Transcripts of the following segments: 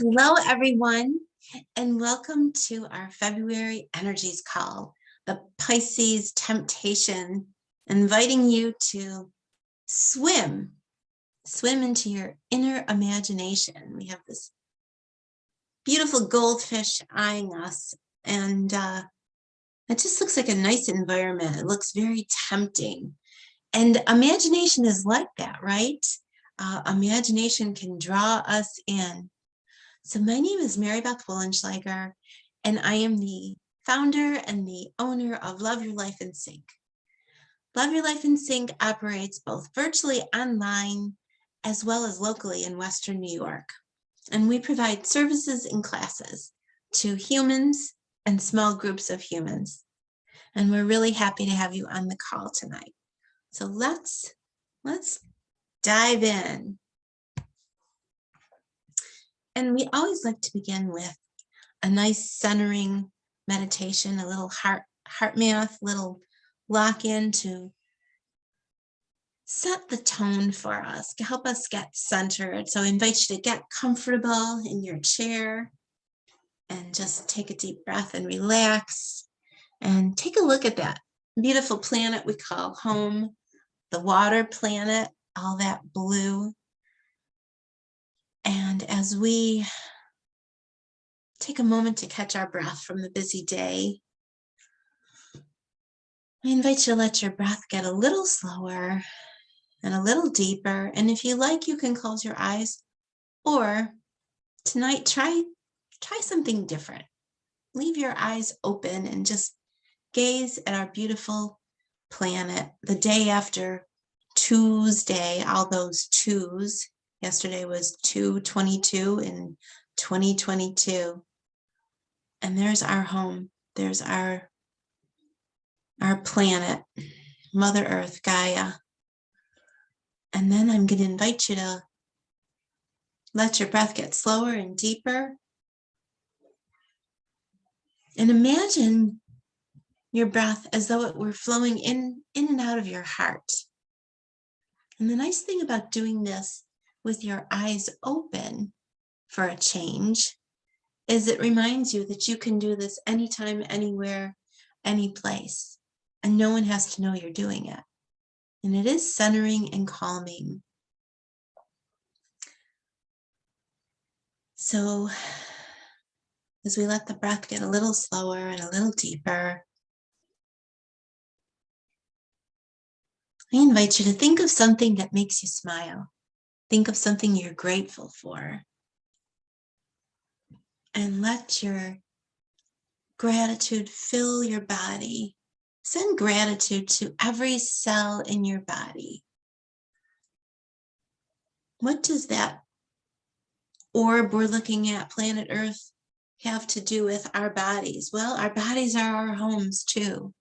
Hello, everyone, and welcome to our February Energies Call, the Pisces Temptation, inviting you to swim into your inner imagination. We have this beautiful goldfish eyeing us, and it just looks like a nice environment. It looks very tempting, and imagination is like that, right? Imagination can draw us in. So my name is Mary Beth Wollenschlager, and I am the founder and the owner of Love Your Life in Sync. Love Your Life in Sync operates both virtually online as well as locally in Western New York. And we provide services and classes to humans and small groups of humans. And we're really happy to have you on the call tonight. So let's dive in. And we always like to begin with a nice centering meditation, a little heart math, little lock in to set the tone for us, to help us get centered. So I invite you to get comfortable in your chair and just take a deep breath and relax and take a look at that beautiful planet we call home, the water planet, all that blue. And as we take a moment to catch our breath from the busy day, I invite you to let your breath get a little slower and a little deeper. And if you like, you can close your eyes, or tonight, try something different. Leave your eyes open and just gaze at our beautiful planet. The day after Tuesday, all those twos. Yesterday was 2/22 in 2022. And there's our home. There's our planet, Mother Earth, Gaia. And then I'm going to invite you to let your breath get slower and deeper. And imagine your breath as though it were flowing in and out of your heart. And the nice thing about doing this with your eyes open for a change is it reminds you that you can do this anytime, anywhere, any place, and no one has to know you're doing it. And it is centering and calming. So as we let the breath get a little slower and a little deeper, I invite you to think of something that makes you smile. Think of something you're grateful for. And let your gratitude fill your body. Send gratitude to every cell in your body. What does that orb we're looking at, planet Earth, have to do with our bodies? Well, our bodies are our homes too.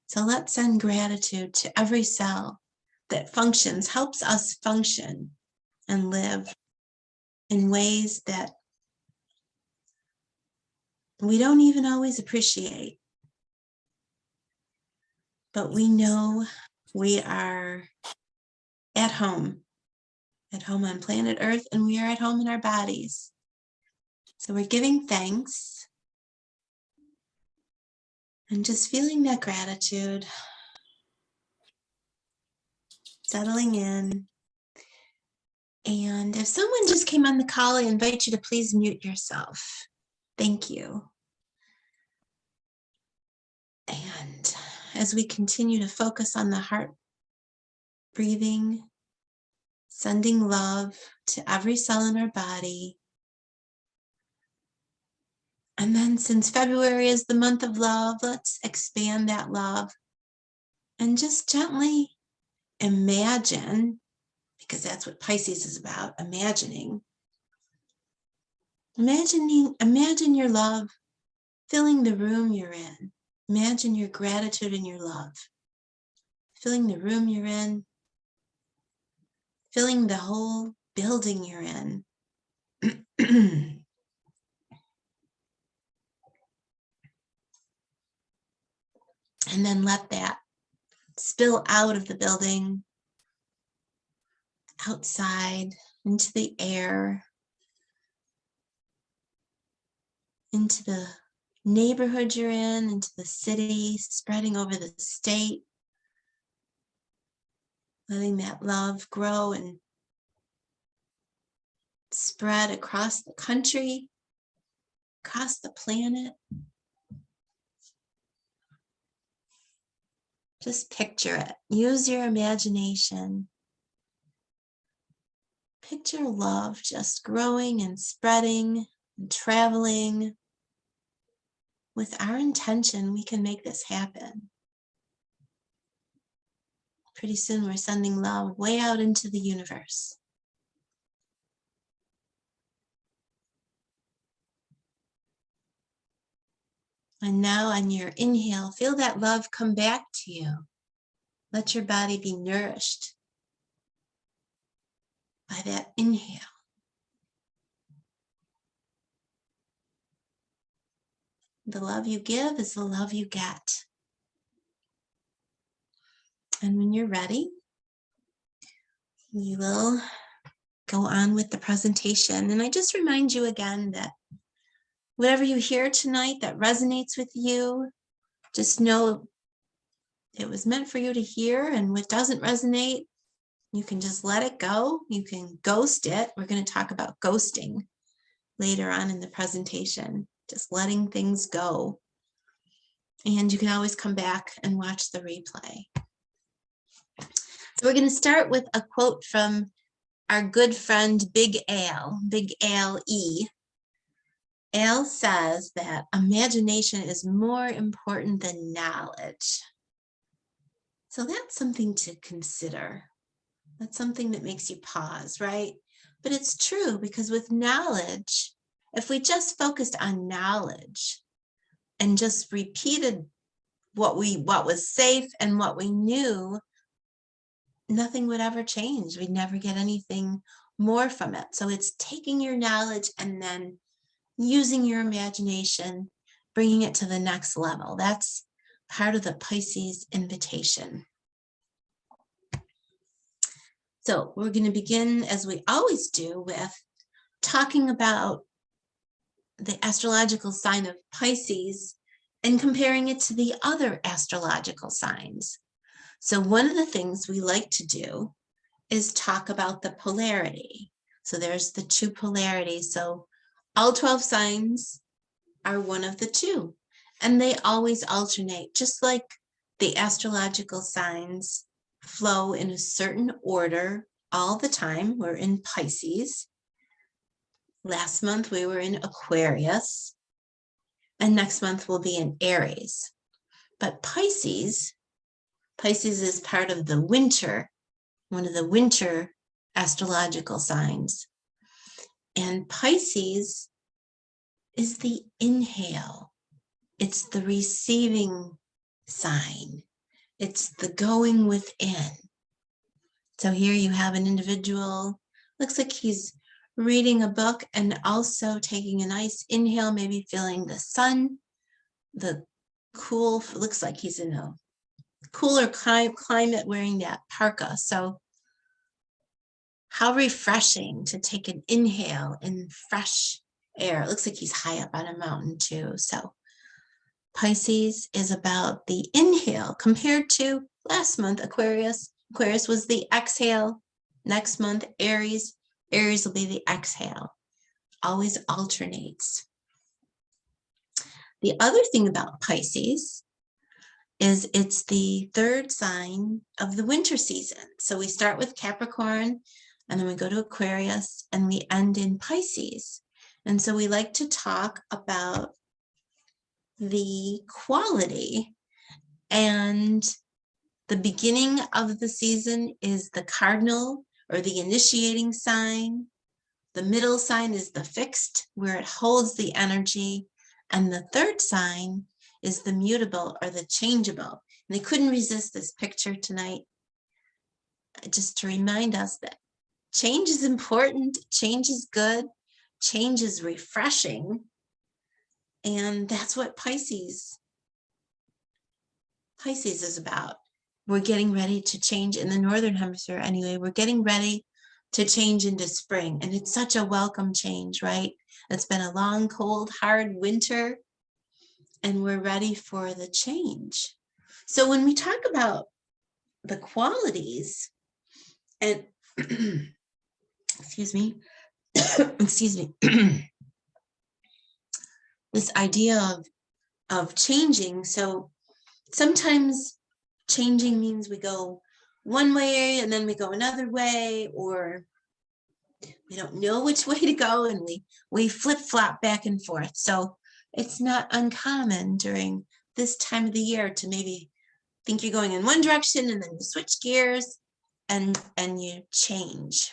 So let's send gratitude to every cell that functions, helps us function and live in ways that we don't even always appreciate. But we know we are at home on planet Earth, and we are at home in our bodies. So we're giving thanks and just feeling that gratitude, settling in. And if someone just came on the call, I invite you to please mute yourself. Thank you. And as we continue to focus on the heart breathing, sending love to every cell in our body. And then since February is the month of love, let's expand that love and just gently imagine, because that's what Pisces is about, imagining. Imagine your love filling the room you're in. Imagine your gratitude and your love filling the room you're in, filling the whole building you're in. And then let that spill out of the building, outside, into the air. into the neighborhood you're in, into the city, spreading over the state, letting that love grow and spread across the country, across the planet. Just picture it. Use your imagination. Picture love just growing and spreading and traveling. With our intention, we can make this happen. Pretty soon we're sending love way out into the universe. And now on your inhale, feel that love come back to you. Let your body be nourished by that inhale. The love you give is the love you get. And when you're ready, we will go on with the presentation. And I just remind you again that whatever you hear tonight that resonates with you, just know it was meant for you to hear, and what doesn't resonate, you can just let it go. You can ghost it. We're going to talk about ghosting later on in the presentation, just letting things go. And you can always come back and watch the replay. So we're going to start with a quote from our good friend, Big Al E. Al says that imagination is more important than knowledge. So that's something to consider. That's something that makes you pause, right? But it's true, because with knowledge, if we just focused on knowledge and just repeated what was safe and what we knew, nothing would ever change. We'd never get anything more from it. So it's taking your knowledge and then using your imagination, bringing it to the next level. That's part of the Pisces invitation. So we're going to begin, as we always do, with talking about the astrological sign of Pisces and comparing it to the other astrological signs. So one of the things we like to do is talk about the polarity. So there's the two polarities. So all 12 signs are one of the two, and they always alternate, just like the astrological signs flow in a certain order all the time. We're in Pisces. Last month we were in Aquarius, and next month we'll be in Aries. But Pisces is part of the winter, one of the winter astrological signs. And Pisces is the inhale. It's the receiving sign. It's the going within. So here you have an individual, looks like he's reading a book and also taking a nice inhale, maybe feeling the sun, the cool, looks like he's in a cooler climate wearing that parka. So how refreshing to take an inhale in fresh air. It looks like he's high up on a mountain too. So Pisces is about the inhale compared to last month, Aquarius. Aquarius was the exhale. Next month, Aries will be the exhale. Always alternates. The other thing about Pisces is it's the third sign of the winter season. So we start with Capricorn, and then we go to Aquarius, and we end in Pisces. And so we like to talk about the quality, and the beginning of the season is the cardinal or the initiating sign. The middle sign is the fixed, where it holds the energy. And the third sign is the mutable or the changeable. And I couldn't resist this picture tonight, just to remind us that change is important, change is good, change is refreshing. And that's what Pisces is about. We're getting ready to change in the Northern Hemisphere anyway. We're getting ready to change into spring. And it's such a welcome change, right? It's been a long, cold, hard winter, and we're ready for the change. So when we talk about the qualities and excuse me, excuse me, this idea of changing. So sometimes changing means we go one way and then we go another way, or we don't know which way to go and we flip-flop back and forth. So it's not uncommon during this time of the year to maybe think you're going in one direction and then you switch gears and you change.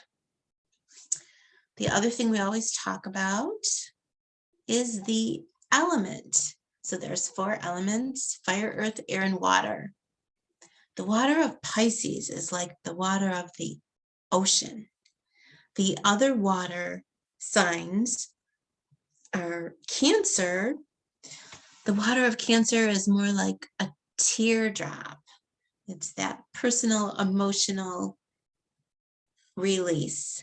The other thing we always talk about is the element. So there's 4 elements: fire, earth, air, and water. The water of Pisces is like the water of the ocean. The other water signs are Cancer. The water of Cancer is more like a teardrop. It's that personal, emotional release.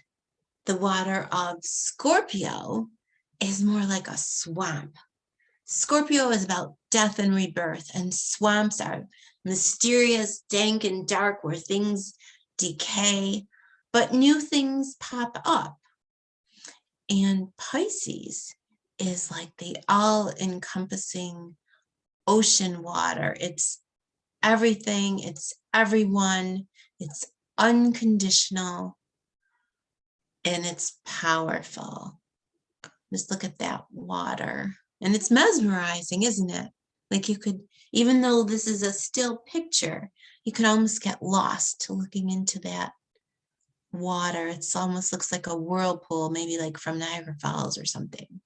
The water of Scorpio is more like a swamp. Scorpio is about death and rebirth, and swamps are mysterious, dank, and dark, where things decay, but new things pop up. And Pisces is like the all-encompassing ocean water. It's everything, it's everyone, it's unconditional, and it's powerful. Just look at that water. And it's mesmerizing, isn't it? Like you could, even though this is a still picture, you could almost get lost to looking into that water. It almost looks like a whirlpool, maybe like from Niagara Falls or something.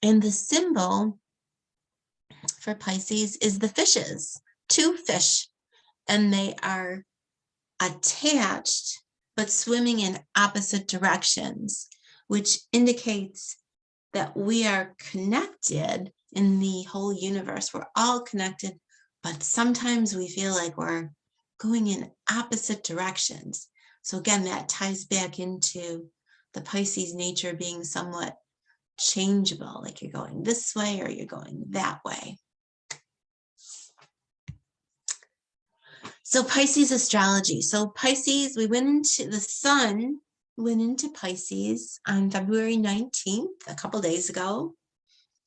And the symbol for Pisces is the fishes, 2 fish, and they are attached but swimming in opposite directions, which indicates that we are connected in the whole universe. We're all connected, but sometimes we feel like we're going in opposite directions. So again, that ties back into the Pisces nature being somewhat changeable, like you're going this way or you're going that way. So Pisces astrology. So Pisces, the sun went into Pisces on February 19th, a couple days ago,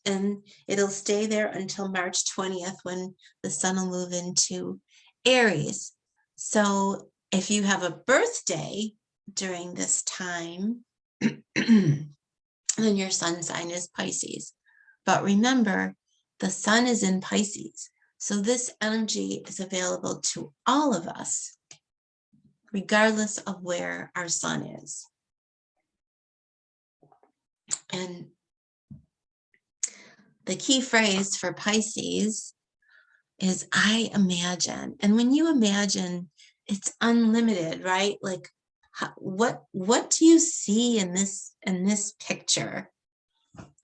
and it'll stay there until March 20th when the sun will move into Aries. So if you have a birthday during this time, then your sun sign is Pisces. But remember, the sun is in Pisces. So this energy is available to all of us, regardless of where our sun is. And the key phrase for Pisces is I imagine. And when you imagine, it's unlimited, right? Like what do you see in this picture?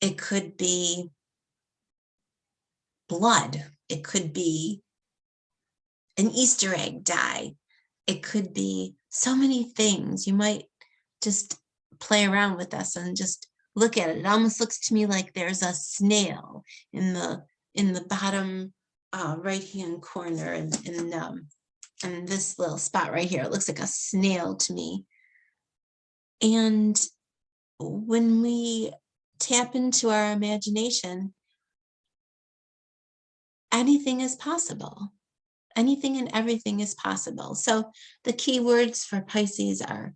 It could be blood. It could be an Easter egg die. It could be so many things. You might just play around with this and just look at it. It almost looks to me like there's a snail in the bottom right-hand corner in this little spot right here. It looks like a snail to me. And when we tap into our imagination, anything is possible. Anything and everything is possible. So the key words for Pisces are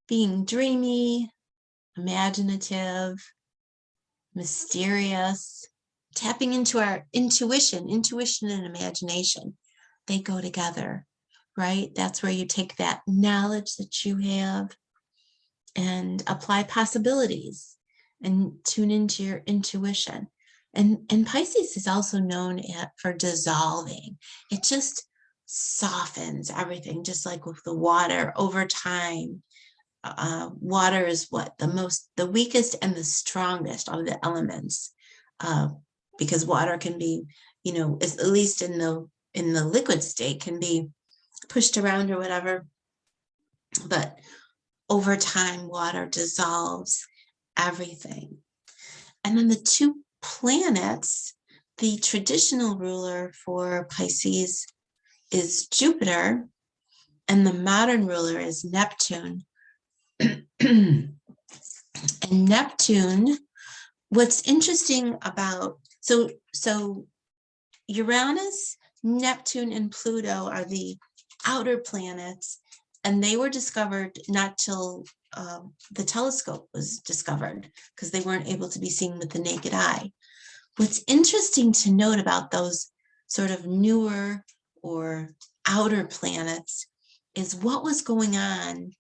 being dreamy, imaginative, mysterious, tapping into our intuition and imagination. They go together, right? That's where you take that knowledge that you have and apply possibilities and tune into your intuition. And Pisces is also known for dissolving. It just softens everything, just like with the water over time. Water is the weakest and the strongest of the elements, because water can be, at least in the liquid state, can be pushed around or whatever. But over time, water dissolves everything. And then the two planets, the traditional ruler for Pisces is Jupiter, and the modern ruler is Neptune. And Neptune, what's interesting about, so Uranus, Neptune, and Pluto are the outer planets, and they were discovered not till the telescope was discovered, because they weren't able to be seen with the naked eye. What's interesting to note about those sort of newer or outer planets is what was going on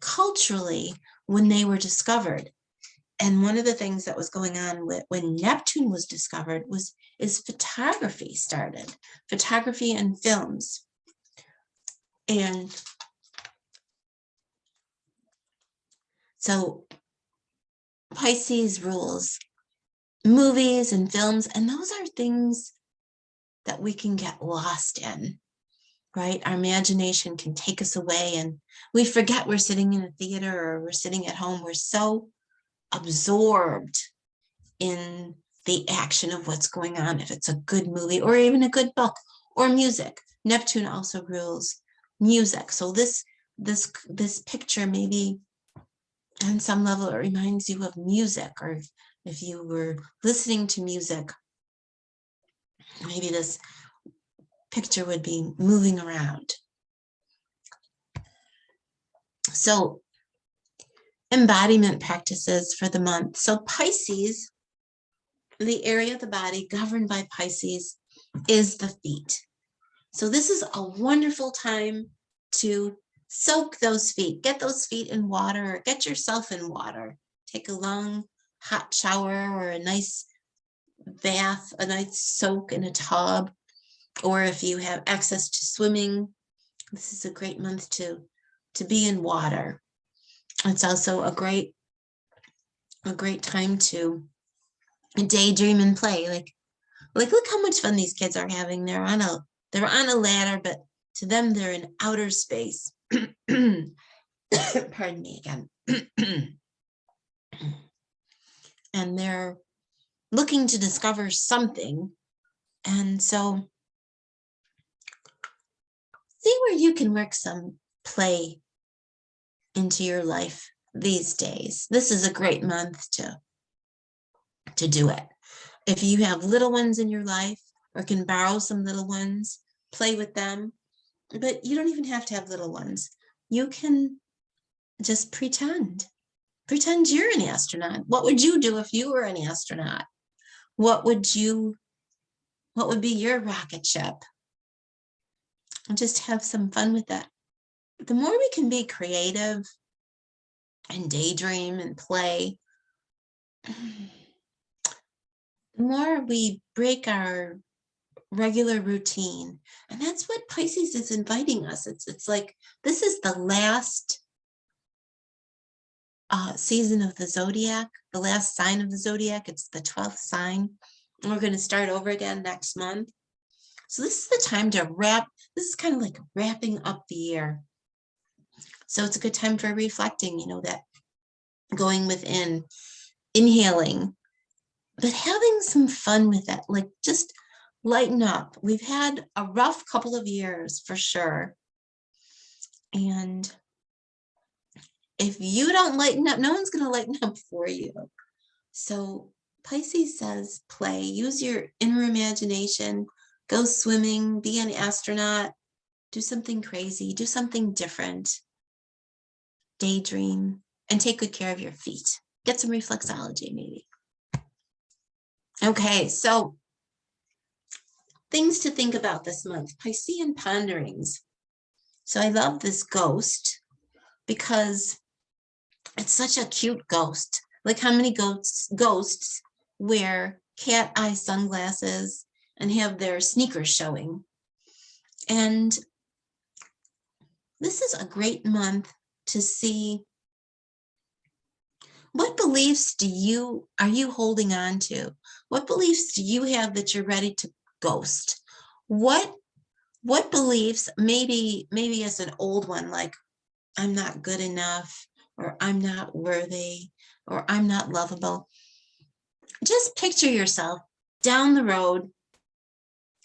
culturally when they were discovered. And one of the things that was going on when Neptune was discovered is photography started, photography and films. And so Pisces rules movies and films, and those are things that we can get lost in, right? Our imagination can take us away, and we forget we're sitting in a theater or we're sitting at home. We're so absorbed in the action of what's going on, if it's a good movie or even a good book or music. Neptune also rules music. So this picture, maybe on some level, it reminds you of music, or if you were listening to music, maybe this picture would be moving around. So embodiment practices for the month. So Pisces, the area of the body governed by Pisces is the feet. So this is a wonderful time to soak those feet, get those feet in water, or get yourself in water. Take a long hot shower or a nice bath, a nice soak in a tub, or if you have access to swimming, this is a great month to be in water. It's also a great time to daydream and play. Like look how much fun these kids are having. They're on a ladder, but to them they're in outer space. Pardon me again. And they're looking to discover something. And so see where you can work some play into your life these days. This is a great month to do it. If you have little ones in your life or can borrow some little ones, play with them. But you don't even have to have little ones. You can just pretend you're an astronaut. What would you do if you were an astronaut? What would be your rocket ship? And just have some fun with that. The more we can be creative and daydream and play, the more we break our regular routine. And that's what Pisces is inviting us. It's like, this is the last season of the zodiac, the last sign of the zodiac. It's the 12th sign. And we're going to start over again next month. So this is the time to this is kind of like wrapping up the year. So it's a good time for reflecting, that going within, inhaling, but having some fun with it. Like, just lighten up. We've had a rough couple of years for sure. And if you don't lighten up, no one's going to lighten up for you. So Pisces says play, use your inner imagination, go swimming, be an astronaut, do something crazy, do something different, daydream, and take good care of your feet. Get some reflexology maybe. Okay, so things to think about this month, Piscean ponderings. So I love this ghost because it's such a cute ghost. Like, how many ghosts wear cat eye sunglasses and have their sneakers showing? And this is a great month to see what beliefs are you holding on to? What beliefs do you have that you're ready to ghost? What beliefs, maybe as an old one, like I'm not good enough, or I'm not worthy, or I'm not lovable. Just picture yourself down the road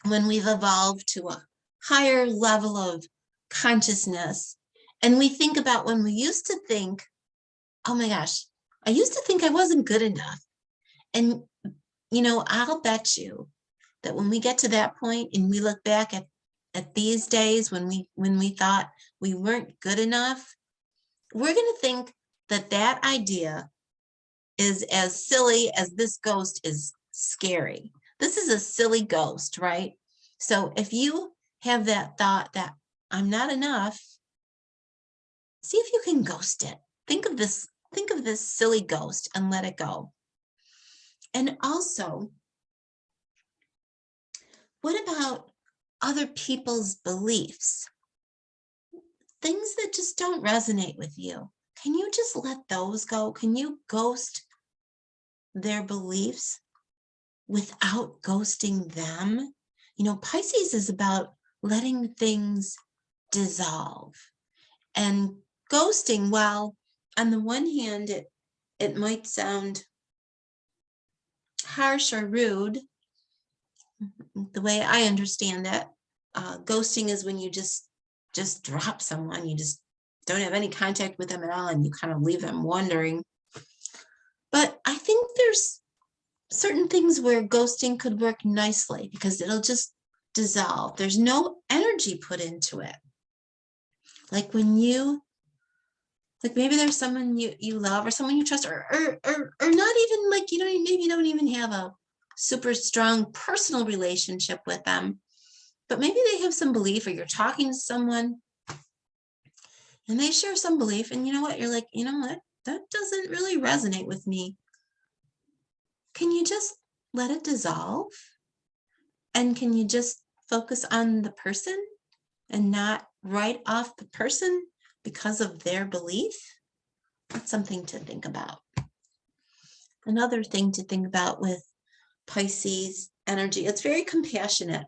when we've evolved to a higher level of consciousness. And we think about when we used to think, oh my gosh, I used to think I wasn't good enough. And, I'll bet you that when we get to that point and we look back at these days when we thought we weren't good enough, we're going to think that idea is as silly as this ghost is scary. This is a silly ghost, right? So if you have that thought that I'm not enough, see if you can ghost it. Think of this silly ghost and let it go. And also, what about other people's beliefs? Things that just don't resonate with you. Can you just let those go? Can you ghost their beliefs without ghosting them? Pisces is about letting things dissolve. And ghosting, while on the one hand, it might sound harsh or rude, the way I understand it, ghosting is when you just drop someone, you just don't have any contact with them at all, and you kind of leave them wondering. But I think there's certain things where ghosting could work nicely because it'll just dissolve. There's no energy put into it. Like when maybe there's someone you love or someone you trust, or not even like, maybe you don't even have a super strong personal relationship with them, but maybe they have some belief, or you're talking to someone and they share some belief, and you know what, you're like, that doesn't really resonate with me. Can you just let it dissolve? And can you just focus on the person and not write off the person because of their belief? That's something to think about. Another thing to think about with Pisces energy, it's very compassionate.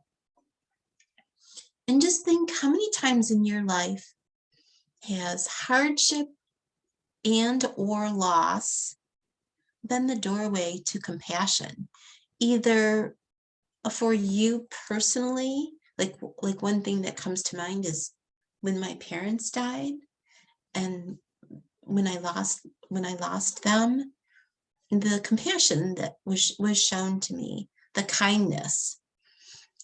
And just think, how many times in your life has hardship and or loss been the doorway to compassion? Either for you personally, like one thing that comes to mind is when my parents died, and when I lost them, the compassion that was shown to me, the kindness.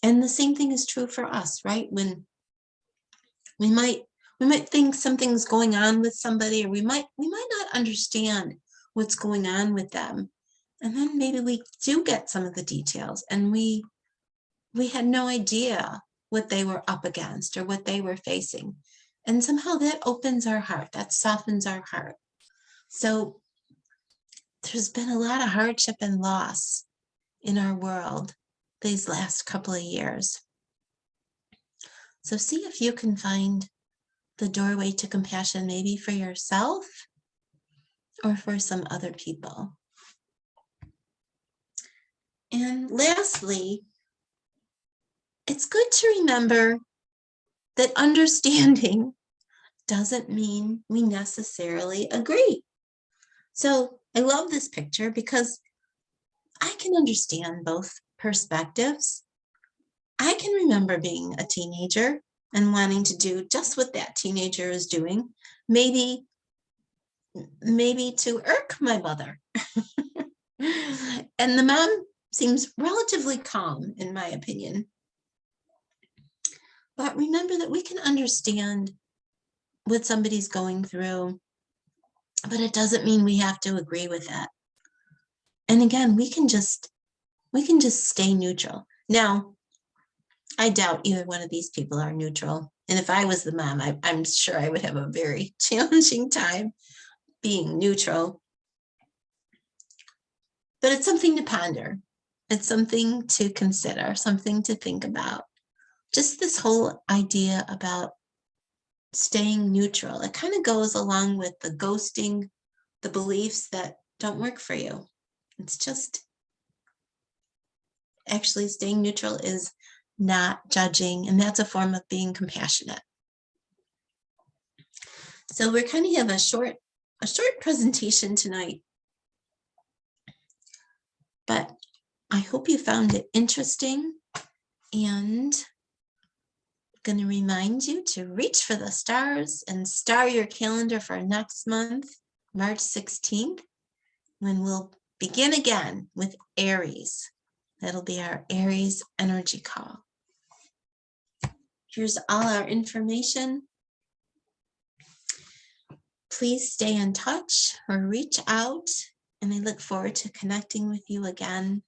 And the same thing is true for us, right? When we might think something's going on with somebody, or we might not understand what's going on with them. And then maybe we do get some of the details, and we had no idea what they were up against or what they were facing. And somehow that opens our heart, that softens our heart. So there's been a lot of hardship and loss in our world these last couple of years. So see if you can find the doorway to compassion, maybe for yourself or for some other people. And lastly, it's good to remember that understanding doesn't mean we necessarily agree. So I love this picture because I can understand both perspectives. I can remember being a teenager and wanting to do just what that teenager is doing, maybe to irk my mother. And the mom seems relatively calm, in my opinion. But remember that we can understand what somebody's going through, but it doesn't mean we have to agree with it. And again, we can just stay neutral. Now, I doubt either one of these people are neutral. And if I was the mom, I'm sure I would have a very challenging time being neutral. But it's something to ponder. It's something to consider, something to think about. Just this whole idea about staying neutral. It kind of goes along with the ghosting, the beliefs that don't work for you. It's just actually staying neutral is not judging, and that's a form of being compassionate. So we're kind of have a short a short presentation tonight, but I hope you found it interesting, and I'm going to remind you to reach for the stars and star your calendar for next month, March 16th, when we'll begin again with Aries. That'll be our Aries energy call. Here's all our information. Please stay in touch or reach out, and I look forward to connecting with you again